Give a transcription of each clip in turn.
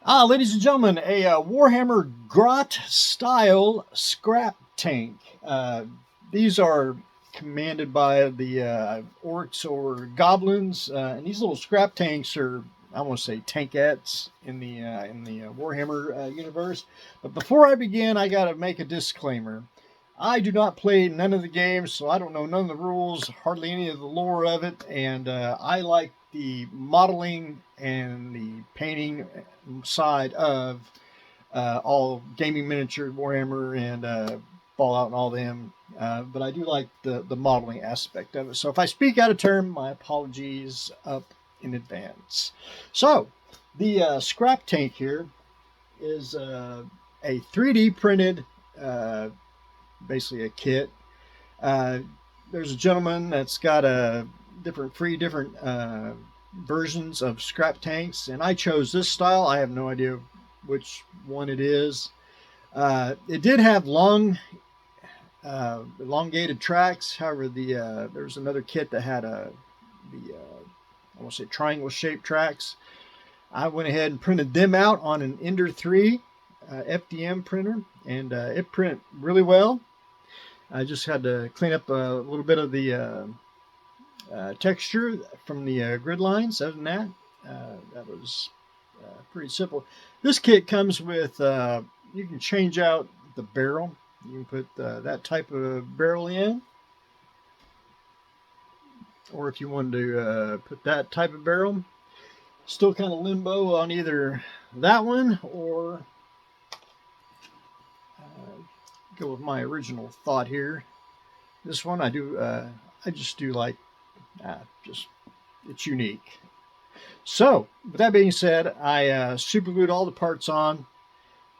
Ladies and gentlemen, a Warhammer Grot style scrap tank. These are commanded by the orcs or goblins, and these little scrap tanks are, I want to say, tankettes in the Warhammer universe. But before I begin, I got to make a disclaimer. I do not play none of the games, so I don't know none of the rules, hardly any of the lore of it, and I like the modeling and the painting side of all gaming miniature Warhammer and Fallout and all them. But I do like the modeling aspect of it. So if I speak out of turn, my apologies up in advance. So the scrap tank here is a 3D printed, basically a kit. There's a gentleman that's got a different versions of scrap tanks, and I chose this style. I have no idea which one it is. It did have elongated tracks. However, there was another kit that had I want to say triangle shaped tracks. I went ahead and printed them out on an Ender 3 FDM printer, and it printed really well. I just had to clean up a little bit of the texture from the grid lines. Other than that, that was pretty simple. This kit comes with, you can change out the barrel. You can put that type of barrel in. Or if you wanted to put that type of barrel, still kind of limbo on either that one or go with my original thought here. This one I just do like, it's unique. So with that being said, I super glued all the parts on,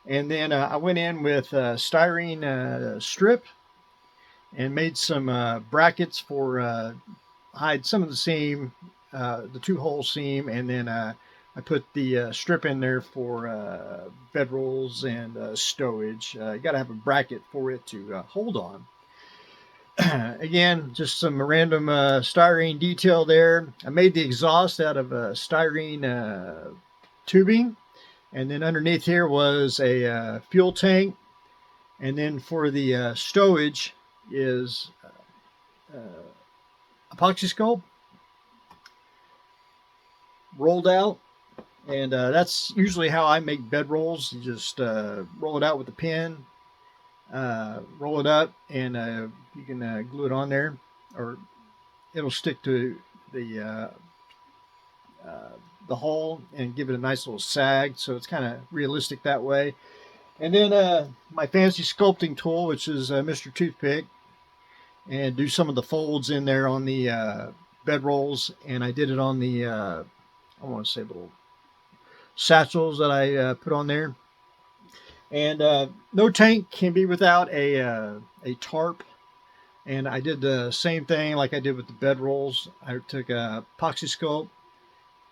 and then I went in with styrene strip and made some brackets for hide some of the seam, the 2-hole seam, and then I put the strip in there for bedrolls and stowage. You got to have a bracket for it to hold on. Again, just some random styrene detail there. I made the exhaust out of styrene tubing, and then underneath here was a fuel tank, and then for the stowage is epoxy sculpt rolled out. And that's usually how I make bedrolls. You just roll it out with a pin, roll it up, and you can glue it on there, or it'll stick to the hole and give it a nice little sag. So it's kind of realistic that way. And then my fancy sculpting tool, which is Mr. Toothpick, and do some of the folds in there on the bedrolls. And I did it on the, I want to say little satchels that I put on there. And no tank can be without a tarp. And I did the same thing like I did with the bedrolls. I took a epoxy sculpt,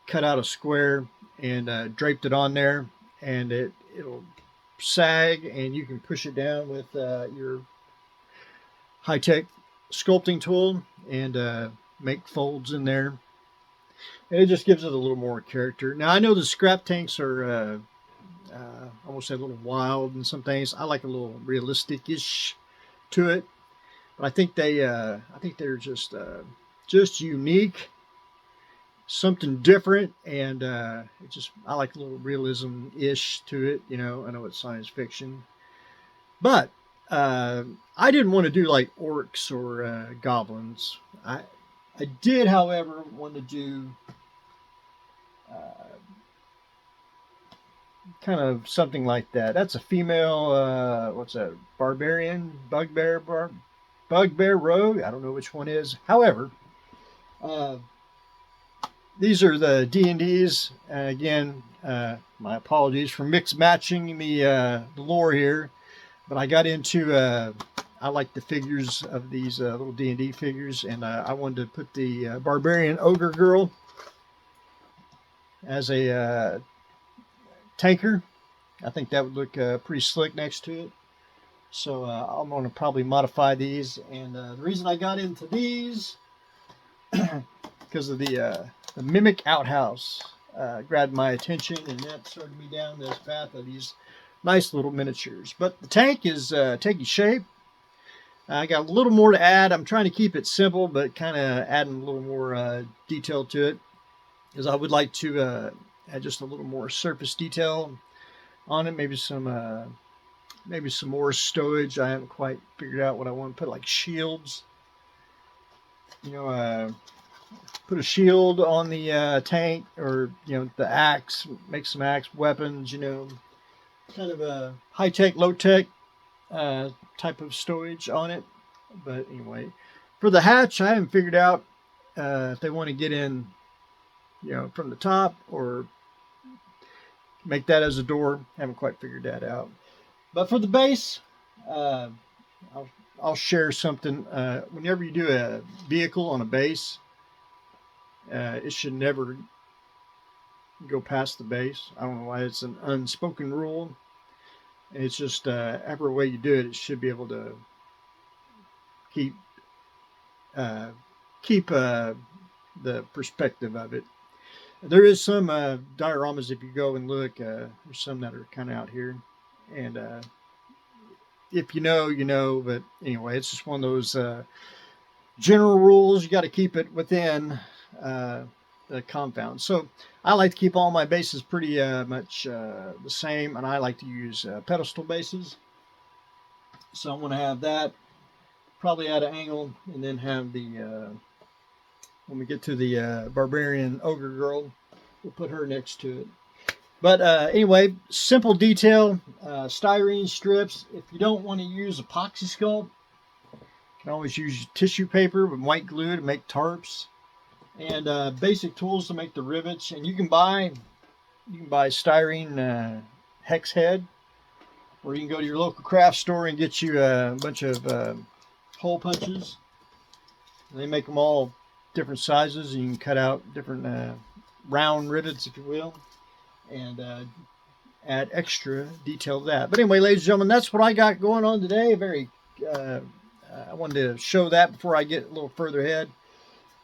cut out a square, and draped it on there. And it'll sag, and you can push it down with your high-tech sculpting tool and make folds in there. And it just gives it a little more character. Now, I know the scrap tanks are, I won't say a little wild in some things. I like a little realistic-ish to it. But I think they're just unique, something different, and I like a little realism-ish to it. You know, I know it's science fiction, but I didn't want to do like orcs or goblins. I did, however, want to do kind of something like that. That's a female, what's that, barbarian, bugbear rogue? I don't know which one is. However, these are the D&Ds. Again, my apologies for matching the lore here, but I got into I like the figures of these little D&D figures, and I wanted to put the barbarian ogre girl as a tanker. I think that would look pretty slick next to it. So I'm going to probably modify these, and the reason I got into these because of the mimic outhouse. grabbed my attention, and that started me down this path of these nice little miniatures. But the tank is taking shape. I got a little more to add. I'm trying to keep it simple, but kind of adding a little more detail to it, because I would like to add just a little more surface detail on it. Maybe some more stowage. I haven't quite figured out what I want to put, like shields. Put a shield on the tank, or the axe. Make some axe weapons. Kind of a high tech, low tech type of stowage on it. But anyway, for the hatch, I haven't figured out if they want to get in, from the top, or make that as a door. Haven't quite figured that out. But for the base, I'll share something. Whenever you do a vehicle on a base, it should never go past the base. I don't know why. It's an unspoken rule. It's just every way you do it, it should be able to keep the perspective of it. There is some dioramas, if you go and look. There's some that are kind of out here, and if you know. But anyway, it's just one of those general rules. You got to keep it within the compound. So I like to keep all my bases pretty much the same, and I like to use pedestal bases. So I'm going to have that probably at an angle, and then have the when we get to the barbarian ogre girl, we'll put her next to it. But anyway, simple detail, styrene strips. If you don't want to use epoxy sculpt, you can always use tissue paper with white glue to make tarps, and basic tools to make the rivets. And you can buy styrene hex head, or you can go to your local craft store and get you a bunch of hole punches. And they make them all different sizes, and you can cut out different round rivets, if you will, and add extra detail to that. But anyway, ladies and gentlemen, that's what I got going on today. I wanted to show that before I get a little further ahead.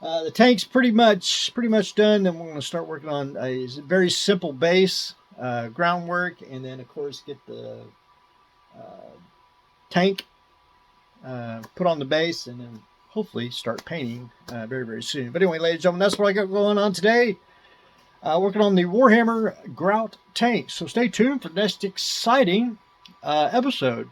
The tank's pretty much done. Then we're going to start working on a very simple base, groundwork, and then of course get the tank put on the base, and then hopefully start painting very, very soon. But anyway, ladies and gentlemen, that's what I got going on today. Working on the Warhammer Grot tank. So stay tuned for the next exciting episode.